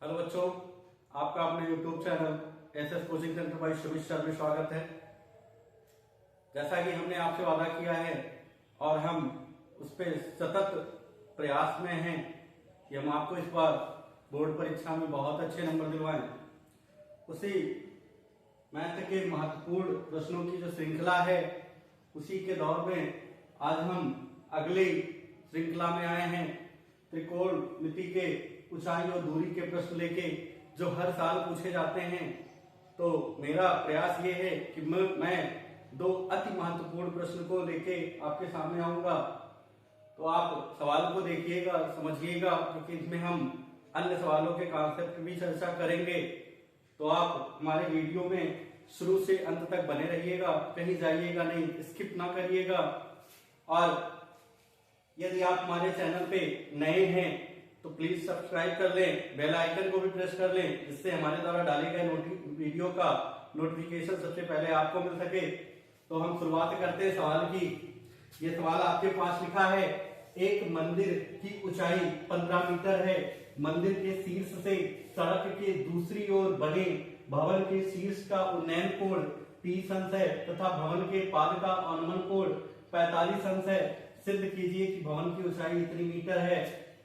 Hello बच्चों, आपका अपने YouTube channel SS coaching centre by Sumit sir में स्वागत है। जैसा कि हमने आपसे वादा किया है और हम उस पर सतत प्रयास में हैं कि हम आपको इस बार बोर्ड परीक्षा में बहुत अच्छे नंबर दिलवाएं। उसी मैथ के महत्वपूर्ण प्रश्नों की जो श्रृंखला है उसी के दौर में आज हम अगली श्रृंखला में आए हैं। त्रिकोणमिति के ऊंचाई और दूरी के प्रश्न लेके जो हर साल पूछे जाते हैं। तो मेरा प्रयास ये है कि मैं दो अति महत्वपूर्ण प्रश्न को लेके आपके सामने आऊंगा। तो आप सवाल को देखिएगा, समझिएगा, क्योंकि इसमें हम अन्य सवालों के कॉन्सेप्ट भी चर्चा करेंगे। तो आप हमारे वीडियो में शुरू से अंत तक बने रहिएगा, कहीं जाइएगा नहीं, स्किप ना करिएगा। और यदि आप हमारे चैनल पे नए हैं तो प्लीज सब्सक्राइब कर लें, बेल आइकन को भी प्रेस कर लें, जिससे हमारे द्वारा डाले गए वीडियो का नोटिफिकेशन सबसे पहले आपको मिल सके। तो हम शुरुआत करते हैं सवाल की। ये सवाल आपके पास लिखा है, एक मंदिर की ऊंचाई 15 मीटर है। मंदिर के शीर्ष से सड़क के दूसरी ओर बने भवन के शीर्ष का उन्नयन कोण 30 अंश है तथा भवन के पाद का अनुमान कोण 45 अंश है। सिद्ध कीजिए कि भवन की ऊंचाई इतनी मीटर है।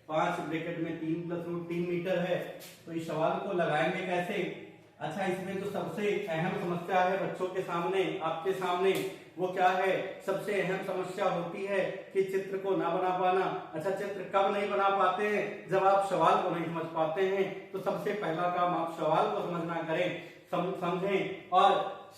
5 ब्रैकेट में 3 + √3 मीटर है। तो इस सवाल को लगाएंगे कैसे? अच्छा, इसमें जो सबसे अहम समस्या है बच्चों के सामने, आपके सामने, वो क्या है? सबसे अहम समस्या होती है कि चित्र को ना बना पाना। अच्छा, चित्र कब नहीं बना पाते हैं? जब आप सवाल को नहीं समझ पाते हैं। तो सबसे पहला काम आप सवाल को समझना करें, समझें और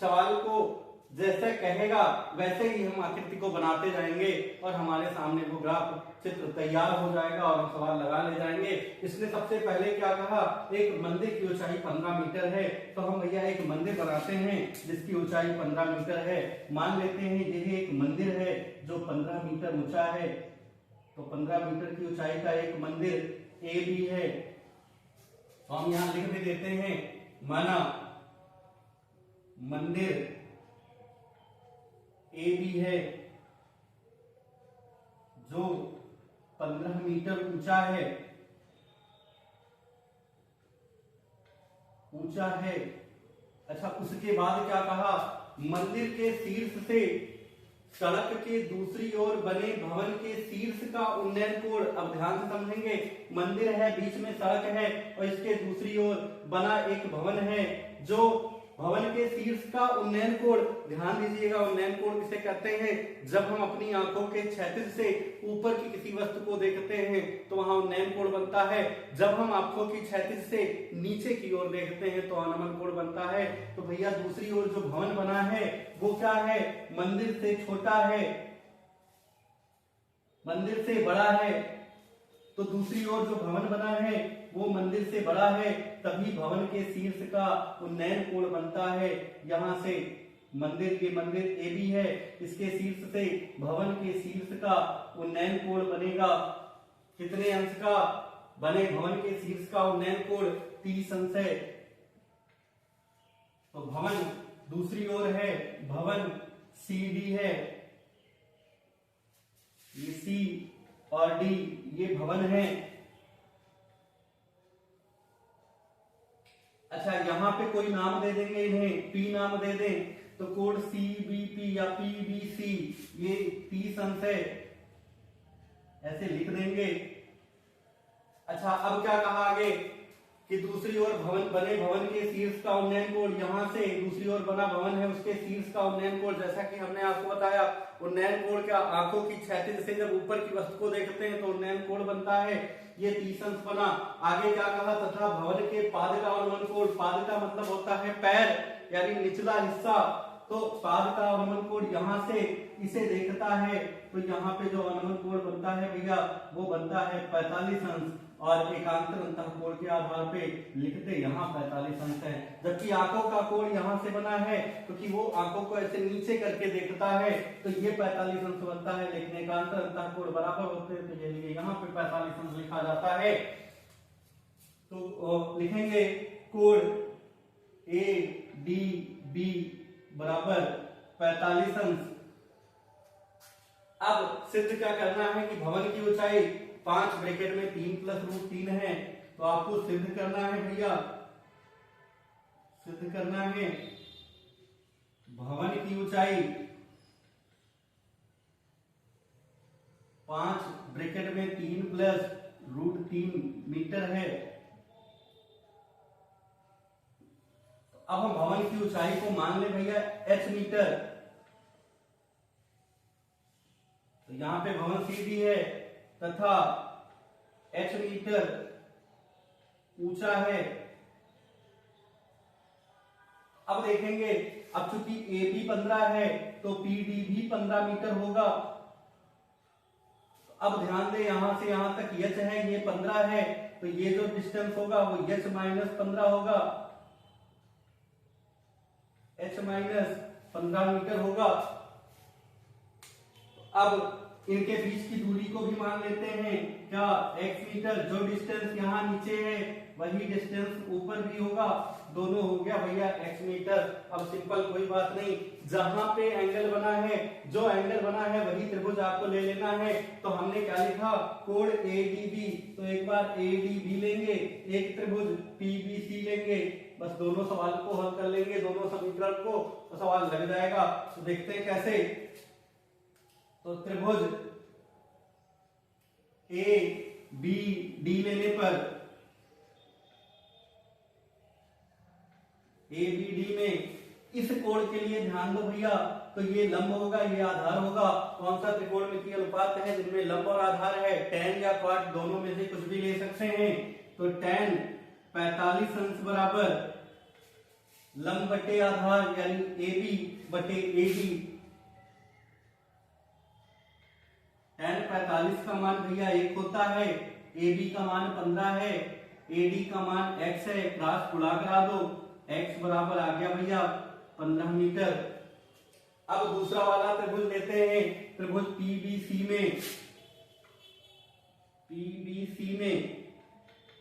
सवाल को जैसे कहेगा वैसे ही हम आकृति को बनाते जाएंगे और हमारे सामने वो ग्राफ चित्र तैयार हो जाएगा और हम सवाल लगा ले जाएंगे। इसने सबसे पहले क्या कहा? एक मंदिर की ऊंचाई 15 मीटर है। तो हम भैया एक मंदिर बनाते हैं जिसकी ऊंचाई 15 मीटर है। मान लेते हैं यह एक मंदिर है जो 15 मीटर ऊंचा है। तो 15 मीटर की ऊंचाई का एक मंदिर ए बी है। तो हम यहां लिख भी देते हैं, माना मंदिर ए बी है जो 15 मीटर ऊंचा है। अच्छा, उसके बाद क्या कहा? मंदिर के शीर्ष से सड़क के दूसरी ओर बने भवन के शीर्ष का उन्नयन कोण। अब ध्यान से समझेंगे, मंदिर है, बीच में सड़क है और इसके दूसरी ओर बना एक भवन है जो भवन के शीर्ष का उन्नयन कोण। ध्यान दीजिएगा, उन्नयन कोण किसे कहते हैं? जब हम अपनी आंखों के क्षैतिज से ऊपर की किसी वस्तु को देखते हैं तो वहां उन्नयन कोण बनता है। जब हम आंखों की क्षैतिज से नीचे की ओर देखते हैं तो अवनमन कोण बनता है। तो भैया दूसरी ओर जो भवन बना है वो क्या है? मंदिर से छोटा है, मंदिर से बड़ा है। तो दूसरी ओर जो भवन बना है वो मंदिर से बड़ा है, तभी भवन के शीर्ष का उन्नयन कोण बनता है। यहां से मंदिर ए बी है, इसके शीर्ष से भवन के शीर्ष का उन्नयन कोण बनेगा। कितने अंश का बने? भवन के शीर्ष का उन्नयन कोण 30 अंश है। तो भवन दूसरी ओर है, भवन सी डी है, ये सी और डी ये भवन है। अच्छा, यहां पे कोई नाम दे देंगे, इन्हें पी नाम दे दें। तो कोड CBP या PBC ये 30 अंश है, ऐसे लिख देंगे। अच्छा, अब क्या कहा आगे कि दूसरी ओर भवन के शीर्ष का उन्नयन कोण, यहां से दूसरी ओर बना भवन है उसके शीर्ष का उन्नयन कोण। जैसा कि हमने आपको बताया, उन्नयन कोण क्या? आंखों की क्षैतिज से जब ऊपर की वस्तु को देखते हैं तो उन्नयन कोण बनता है। ये 30 अंश बना। आगे क्या कहा? तथा भवन के पाद का अनुमान कोण। पाद का मतलब होता है पैर, यानी निचला हिस्सा। तो पाद का अनुमान कोण यहां से इसे देखता है तो यहाँ पे जो अनुमान कोण बनता है भैया वो बनता है 45 अंश। और एकांतर अंतःकोण के आधार पे लिखते यहाँ 45 अंश है। जबकि आंखों का कोण यहाँ से बना है क्योंकि वो आंखों को ऐसे नीचे करके देखता है तो ये 45 अंश बनता है, लेकिन एकांतर अंतःकोण बराबर होते हैं तो ये लिए यहाँ पे 45 अंश लिखा जाता है। तो लिखेंगे कोण ADB बराबर 45 अंश। अब सिद्ध क्या करना है कि भवन की ऊंचाई 5 ब्रैकेट में 3 + √3 है। तो तो आपको सिद्ध करना है भैया, सिद्ध करना है भवन की ऊंचाई 5 ब्रैकेट में 3 प्लस √3 मीटर है। तो अब हम भवन की ऊंचाई को मान ले भैया h मीटर। तो यहां पे भवन सीधी है तथा h मीटर ऊंचा है। अब देखेंगे, अब चूंकि ए भी 15 है तो पी डी भी 15 मीटर होगा। अब ध्यान दे यहां से यहां तक h है, ये 15 है, तो ये जो डिस्टेंस होगा वो h माइनस 15 होगा, h माइनस 15 मीटर होगा। अब इनके बीच की दूरी को भी मान लेते हैं, क्या x मीटर, जो डिस्टेंस यहाँ नीचे है वही डिस्टेंस ऊपर भी होगा, दोनों हो गया भैया x मीटर। अब सिंपल, कोई बात नहीं, जहां पे एंगल बना है, जो एंगल बना है वही त्रिभुज आपको ले लेना है। तो हमने क्या लिखा, कोण ADB, तो एक बार ADB लेंगे, एक त्रिभुज PBC लेंगे, बस दोनों सवाल को हल कर लेंगे, दोनों समीकरण को, तो सवाल लग जाएगा। तो देखते हैं कैसे। तो त्रिभुज ABD लेने पर ABD में इस कोण के लिए ध्यान दो भैया, तो ये लंब होगा, ये आधार होगा। कौन सा त्रिकोणमितीय अनुपात है जिनमें लंब और आधार है, tan या cot दोनों में से कुछ भी ले सकते हैं। तो tan 45 अंश बराबर लंब बटे आधार यानी AB बटे AD। tan 45 का मान भैया 1 होता है, AB का मान 15 है, AD का मान x है, क्रॉस गुणा करा दो, x बराबर आ गया भैया 15 मीटर। अब दूसरा वाला त्रिभुज लेते हैं, त्रिभुज PBC में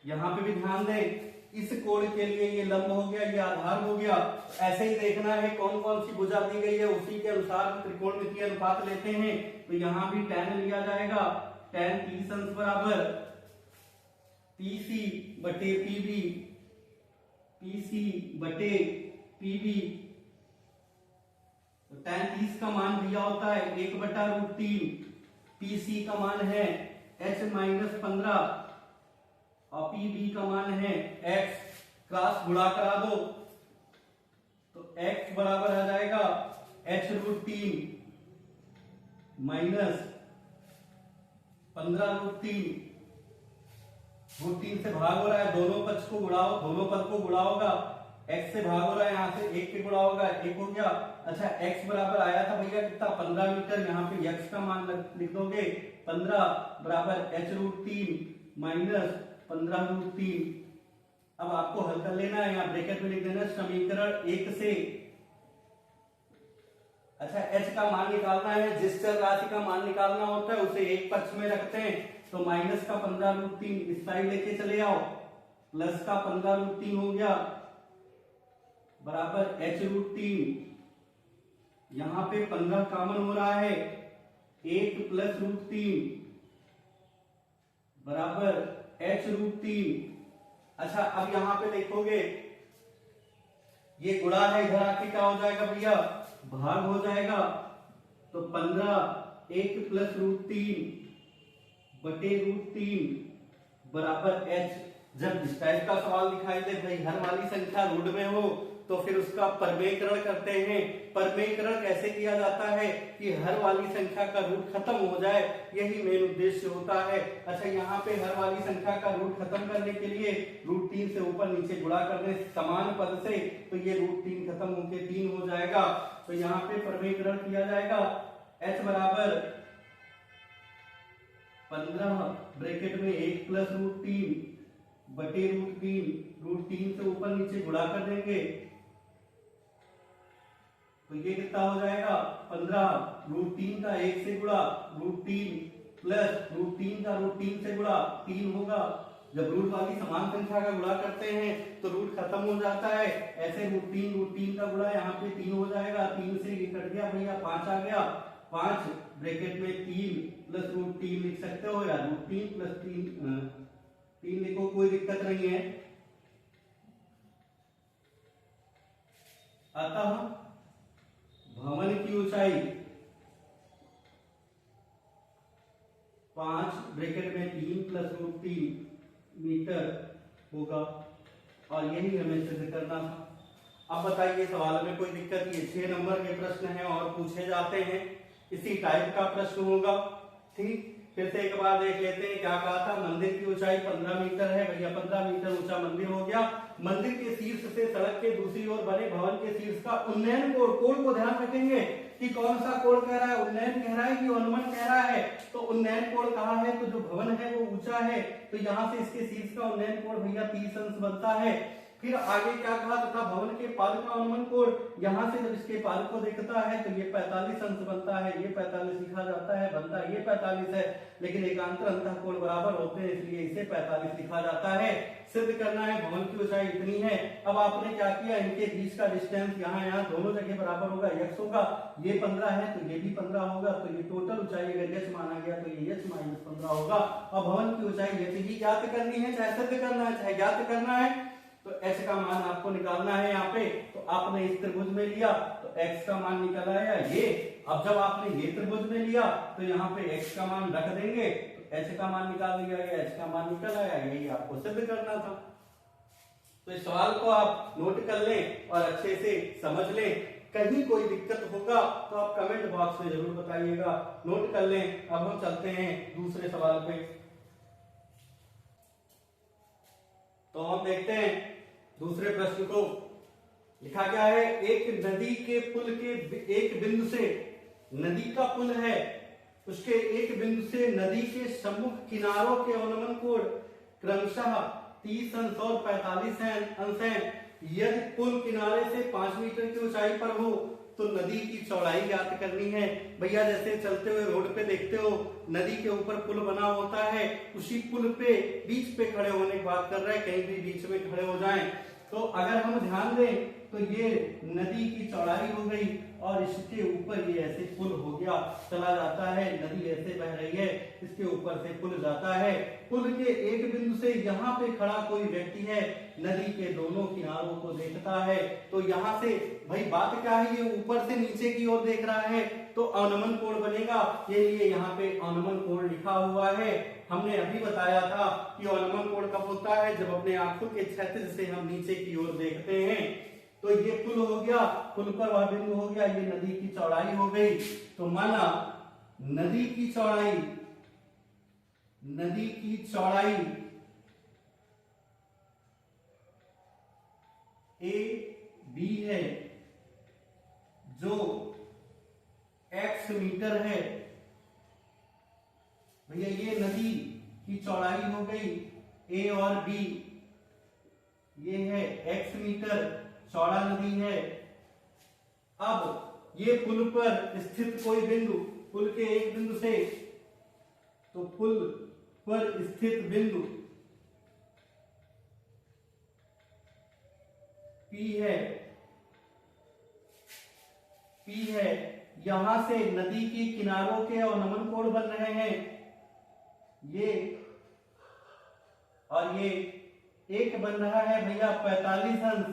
यहां पे भी ध्यान दें, इस कोण के लिए ये लंब हो गया, ये आधार हो गया। ऐसे ही देखना है कौन कौन सी भुजा दी गई है, उसी के अनुसार त्रिकोणमितीय अनुपात लेते हैं। तो यहां भी tan लिया जाएगा, tan 30 अंश बराबर PC बटे PB, PC बटे PB। तो tan 30 का मान भैया होता है 1 बटा √3, PC का मान है h माइनस 15 और PB का मान है x, क्रॉस गुणा करा दो, तो x बराबर आ जाएगा h√3 माइनस 15√3। √3 से भाग हो रहा है, दोनों पक्ष को गुणाओ, दोनों पद को गुणा होगा, x से भाग हो रहा है, यहाँ से 1 के गुणा होगा, 1 हो गया। अच्छा, x बराबर आया था भैया कितना, 15 मीटर, यहाँ पे x का मान लिख दोगे 15 बराबर h√3 माइनस 15√3। अब आपको हल कर लेना है, यहाँ ब्रैकेट में लिख देना समीकरण 1 से। अच्छा, h का मान निकालना है, जिस चर राशि का मान निकालना होता है उसे एक पक्ष में रखते हैं। तो माइनस का 15√3 इस साइड लेके चले आओ, प्लस का 15√3 हो गया बराबर h√3। यहां पे 15 कॉमन हो रहा है, 1 प्लस √3 बराबर h√3। अच्छा, अब यहां पे देखोगे ये गुणा है, इधर आके क्या हो जाएगा भैया, भाग हो जाएगा। तो 15 1 प्लस √3 बटे √3 बराबर h। जब इस टाइप का सवाल दिखाई दे भाई, हर वाली संख्या रूट में हो, तो फिर उसका परमेयकरण करते हैं। परमेयकरण कैसे किया जाता है कि हर वाली संख्या का रूट खत्म हो जाए, यही मेन उद्देश्य होता है। अच्छा, यहाँ पे हर वाली संख्या का रूट खत्म करने के लिए √3 से ऊपर नीचे गुणा करने समान पद से, तो ये √3 खत्म होके 3 हो जाएगा। तो यहाँ पे परमेयकरण किया जाएगा, h बराबर 15 ब्रैकेट में 1 प्लस √3 बटे √3 से ऊपर नीचे गुणा कर देंगे, तो ये कितना हो जाएगा 15 √3 का 1 से गुणा √3 प्लस √3 का √3 से गुणा 3 होगा। जब रूट वाली समान संख्या का गुणा करते हैं तो रूट खत्म हो जाता है। ऐसे √3 का गुणा यहाँ पे 3 हो जाएगा, 3 से ये कट गया भैया, 5 आ गया, 5 ब्रैकेट में 3 प्लस √3 लिख सकते हो, या √3 प्लस 3 3 लिखो, कोई दिक्कत नहीं है। अतः भवन की ऊंचाई 5 ब्रैकेट में 3 प्लस √3 मीटर होगा, और यही हमें सिद्ध करना था। अब बताइए सवाल में कोई दिक्कत? ये 6 नंबर के प्रश्न हैं और पूछे जाते हैं, इसी टाइप का प्रश्न होगा। ठीक, फिर से एक बार देख लेते हैं। क्या कहा था? मंदिर की ऊंचाई 15 मीटर है। भैया 15 मीटर ऊंचा मंदिर हो गया। मंदिर के शीर्ष से सड़क के दूसरी ओर बने भवन के शीर्ष का उन्नयन कोण, कोण को ध्यान रखेंगे कि कौन सा कोण कह रहा है, उन्नयन कह रहा है कि अनुमान कह रहा है। तो उन्नयन कोण कहा है तो जो भवन है वो ऊंचा है, तो यहाँ से इसके शीर्ष का उन्नयन कोण भैया 30 अंश बनता है। फिर आगे क्या कहा? तथा भवन के पाद का अनुमान कोण, यहाँ से जब इसके पाद को देखता है तो ये 45 अंश बनता है। ये 45 लिखा जाता है, बनता ये 45 है, लेकिन एकांतर अंतः कोण बराबर होते हैं, इसलिए इसे 45 लिखा जाता है। सिद्ध करना है भवन की ऊंचाई इतनी है। अब आपने क्या किया? इनके बीच का डिस्टेंस यहाँ दोनों जगह बराबर होगा, x होगा। ये 15 है तो ये भी 15 होगा, तो ये टोटल ऊंचाई अगर h माना गया तो ये h माइनस 15 होगा। और भवन की ऊंचाई h ही ज्ञात करनी है, चाहे सिद्ध करना है चाहे ज्ञात करना है। तो h का मान आपको निकालना है यहाँ पे। तो आपने इस त्रिभुज में लिया तो x का मान निकल आया ये। अब जब आपने ये त्रिभुज में लिया तो यहाँ पे x का मान रख देंगे, तो h का मान निकाल दिया गया, h का मान निकल आया। यही आपको सिद्ध करना था। तो इस सवाल को आप नोट कर लें और अच्छे से समझ लें। कहीं कोई दिक्कत होगा तो आप कमेंट बॉक्स में जरूर बताइएगा। नोट कर लें। अब हम चलते हैं दूसरे सवाल पे। तो हम देखते हैं दूसरे प्रश्न को। लिखा क्या है? एक नदी के पुल के एक बिंदु से, नदी का पुल है, उसके एक बिंदु से नदी के सम्मुख किनारों के अनुमान कोण क्रमशः 30 अंश और 45 अंश है। यदि पुल किनारे से 5 मीटर की ऊंचाई पर हो तो नदी की चौड़ाई ज्ञात करनी है। भैया जैसे चलते हुए रोड पे देखते हो, नदी के ऊपर पुल बना होता है, उसी पुल पे बीच पे खड़े होने की बात कर रहे हैं, कहीं भी बीच में खड़े हो जाएं। तो अगर हम ध्यान दें तो ये नदी की चौड़ाई हो गई और इसके ऊपर ये ऐसे पुल हो गया, चला जाता है, नदी ऐसे बह रही है, इसके ऊपर से पुल जाता है। पुल के एक बिंदु से यहाँ पे खड़ा कोई व्यक्ति है, नदी के दोनों किनारों को देखता है। तो यहाँ से भाई बात क्या है? ये ऊपर से नीचे की ओर देख रहा है तो अनुमान कोण बनेगा। ये लिए यहाँ पे अनुमान कोण लिखा हुआ है। हमने अभी बताया था कि अनुमान कोण कब होता है? जब अपने आंखों के क्षैतिज से हम नीचे की ओर देखते हैं। तो ये पुल हो गया, पुल पर वह बिंदु हो गया, ये नदी की चौड़ाई हो गई। तो माना नदी की चौड़ाई AB है, जो x मीटर है। भैया ये नदी की चौड़ाई हो गई A और B, ये है x मीटर चौड़ा नदी है। अब ये पुल पर स्थित कोई बिंदु, पुल के एक बिंदु से, तो पुल पर स्थित बिंदु P है, यहां से नदी के किनारों के अनुमान कोण बन रहे हैं, ये और ये। एक बन रहा है भैया 45 अंश,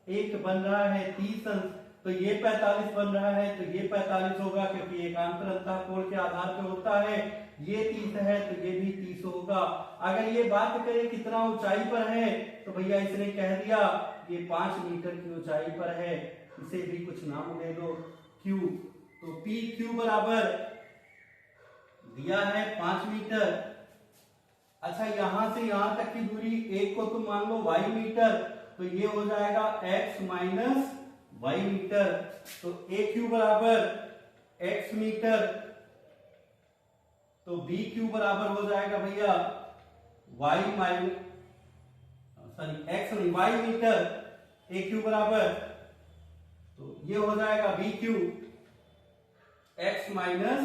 एक बन रहा है 30 अंश। तो ये 45 बन रहा है तो ये 45 होगा, क्योंकि एकांतर अंतः कोण के आधार पे होता है। ये 30 है तो ये भी 30 होगा। अगर ये बात करें कितना ऊंचाई पर है, तो भैया इसने कह दिया ये 5 मीटर की ऊंचाई पर है। इसे भी कुछ नाम दे दो, Q। तो PQ बराबर दिया है 5 मीटर। अच्छा, यहां से यहां तक की दूरी एक को तुम मान लो y मीटर, तो ये हो जाएगा x माइनस y मीटर। तो AQ बराबर x मीटर, तो BQ बराबर हो जाएगा भैया y माइनस x नहीं y मीटर। AQ बराबर, तो ये हो जाएगा BQ x माइनस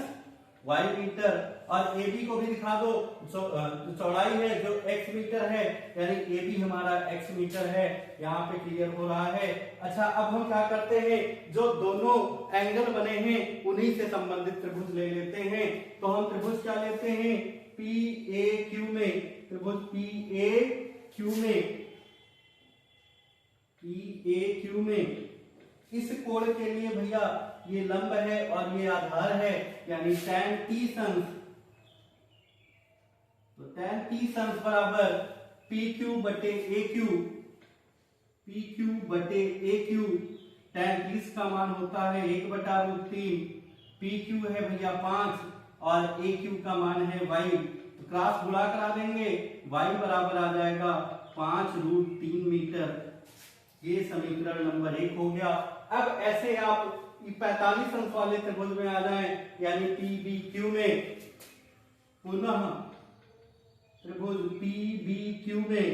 y मीटर। और AB को भी दिखा दो, चौड़ाई है जो x मीटर है, यानी AB हमारा x मीटर है। यहाँ पे क्लियर हो रहा है। अच्छा, अब हम क्या करते हैं? जो दोनों एंगल बने हैं उन्हीं से संबंधित त्रिभुज ले लेते हैं। तो हम त्रिभुज क्या लेते हैं? PAQ में त्रिभुज PAQ में इस कोण के लिए भैया ये लंब है और ये आधार है, यानी tan T सन्स, तो tan T सन्स बराबर PQ बटे AQ, tan 30 का मान होता है 1/√3, PQ है भैया 5 और AQ का मान है y, तो क्रॉस गुणा करा देंगे, y बराबर आ जाएगा 5√3 मीटर। ये समीकरण नंबर 1 हो गया। अब ऐसे आप 45 अंश वाले त्रिभुज में आ जाएं, यानी PBQ में, पुनः त्रिभुज PBQ में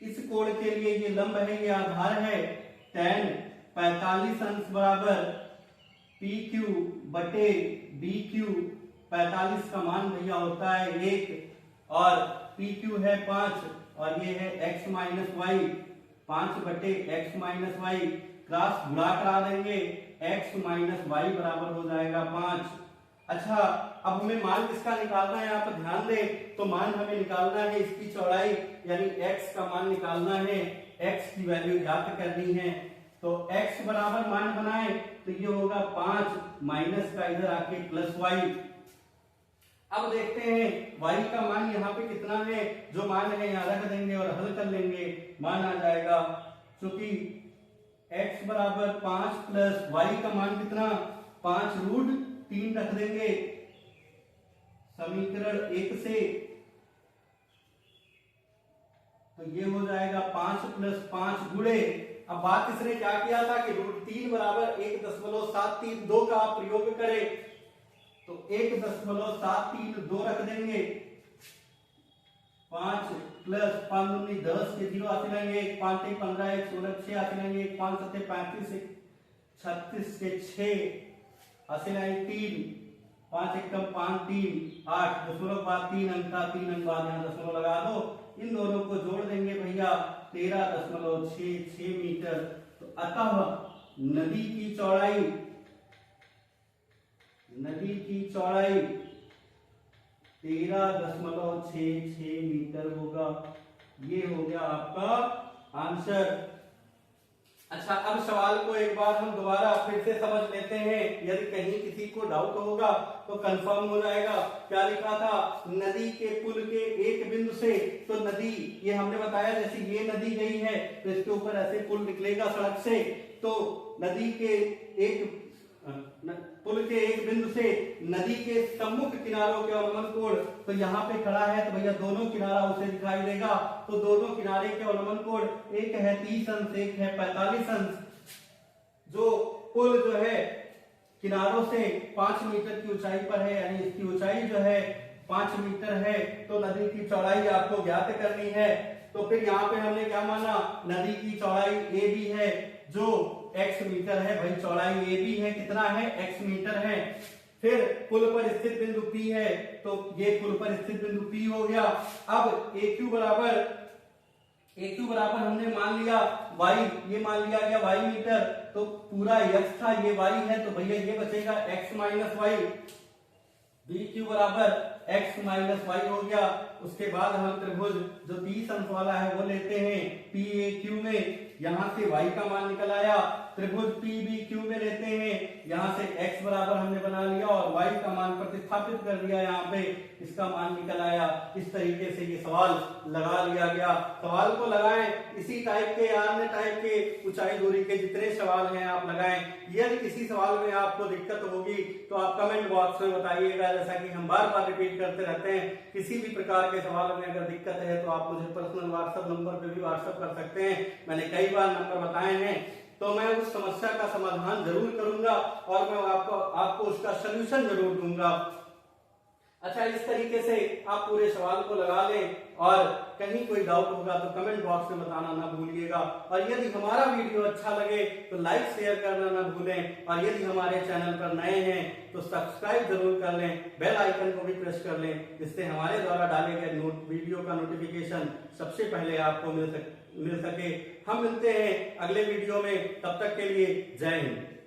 इस कोण के लिए ये लंब है, ये आधार है, tan 45 अंश बराबर PQ बटे BQ, 45 का मान भैया होता है 1 और PQ है 5 और ये है x माइनस वाई, 5 बटे x माइनस वाई, क्रॉस गुणा करा देंगे, x माइनस वाई बराबर हो जाएगा 5। अच्छा, अब हमें मान किसका निकालना है, यहाँ पर ध्यान दें, तो मान हमें निकालना है इसकी चौड़ाई, यानी x का मान निकालना है, x की वैल्यू ज्ञात करनी है। तो x बराबर मान बनाए तो ये होगा 5 माइनस का इधर आके प्लस y। अब देखते हैं y का मान यहाँ पे कितना है, जो मान है यहाँ रख देंगे और हल कर लेंगे, मान आ जाएगा, क्योंकि x बराबर 5 प्लस y का मान कितना 5√3 रख देंगे समीकरण 1 से, तो ये हो जाएगा 5 प्लस 5 गुणे, अब बात इसने क्या किया था कि √3 बराबर 1.732 का आप प्रयोग करें, तो 1.732 रख देंगे, 5 प्लस 5 दूनी 10 के 0 आते रहेंगे, 5 के 15, 1 16 6 आते रहेंगे, 5 7 35 36 के 6 आते रहेंगे, 3 5 1 5 3 8 दशमलव बाद 3 अंक का 3 अंक बाद यहाँ दशमलव लगा दो, इन दोनों को जोड़ देंगे भैया 13.66 मीटर। तो अतः नदी की चौड़ाई 13.66 मीटर होगा। ये हो गया आपका आंसर। अच्छा, अब सवाल को एक बार हम दोबारा फिर से समझ लेते हैं, यदि कहीं किसी को डाउट होगा तो कंफर्म हो जाएगा। क्या लिखा था, नदी के पुल के एक बिंदु से, तो नदी, ये हमने बताया जैसे ये नदी गई है तो इसके ऊपर ऐसे पुल निकलेगा सड़क से, तो नदी के एक पुल के एक बिंदु से नदी के सम्मुख किनारों के अवलंबन कोण, तो यहाँ पे खड़ा है तो भैया दोनों किनारा उसे दिखाई देगा, तो दोनों किनारे के अवलंबन कोण, एक है 30 अंश, एक है 45 अंश। जो पुल जो है किनारों से 5 मीटर की ऊंचाई पर है, यानी इसकी ऊंचाई जो है 5 मीटर है, तो नदी की चौड़ाई आपको ज्ञात करनी है। तो फिर यहाँ पे हमने क्या माना, नदी की चौड़ाई ए बी है जो x मीटर है, भाई चौड़ाई ए बी है, कितना है x मीटर है। फिर पुल पर स्थित बिंदु P है, तो ये पुल पर स्थित बिंदु P हो गया। अब AQ बराबर हमने मान लिया y, ये मान लिया गया y मीटर, तो पूरा x था, ये y है, तो भैया ये बचेगा x माइनस वाई। BQ बराबर x माइनस वाई हो गया। उसके बाद हम त्रिभुज जो 30 अंश वाला है वो लेते हैं PAQ में, यहां से y का मान निकल आया। त्रिभुज PBQ में लेते हैं, यहां से x बराबर हमने बना लिया और y का मान प्रतिस्थापित कर दिया, यहाँ पे इसका मान निकल आया। इस तरीके से ये सवाल लगा लिया गया। सवाल को लगाएं, इसी टाइप के या अन्य टाइप के ऊंचाई दूरी के जितने सवाल हैं आप लगाएं। यदि किसी सवाल में आपको दिक्कत होगी तो आप कमेंट बॉक्स में बताइएगा, जैसा कि हम बार बार रिपीट करते रहते हैं। किसी भी प्रकार के सवाल में अगर दिक्कत है तो आप मुझे पर्सनल व्हाट्सएप नंबर पे भी व्हाट्सएप कर सकते हैं। मैंने कई बार नंबर बताए हैं, तो मैं उस समस्या का समाधान जरूर करूंगा और मैं आपको उसका सलूशन जरूर दूंगा। अच्छा, इस तरीके से आप पूरे सवाल को लगा लें और कहीं कोई डाउट होगा तो कमेंट बॉक्स में बताना ना भूलिएगा। और यदि हमारा वीडियो अच्छा लगे तो लाइक शेयर करना ना भूलें, और यदि हमारे चैनल पर नए हैं तो सब्सक्राइब जरूर कर लें, बेल आइकन को भी प्रेस कर लें, जिससे हमारे द्वारा डाले गए वीडियो का नोटिफिकेशन सबसे पहले आपको मिल सके। हम मिलते हैं अगले वीडियो में, तब तक के लिए जय हिंद।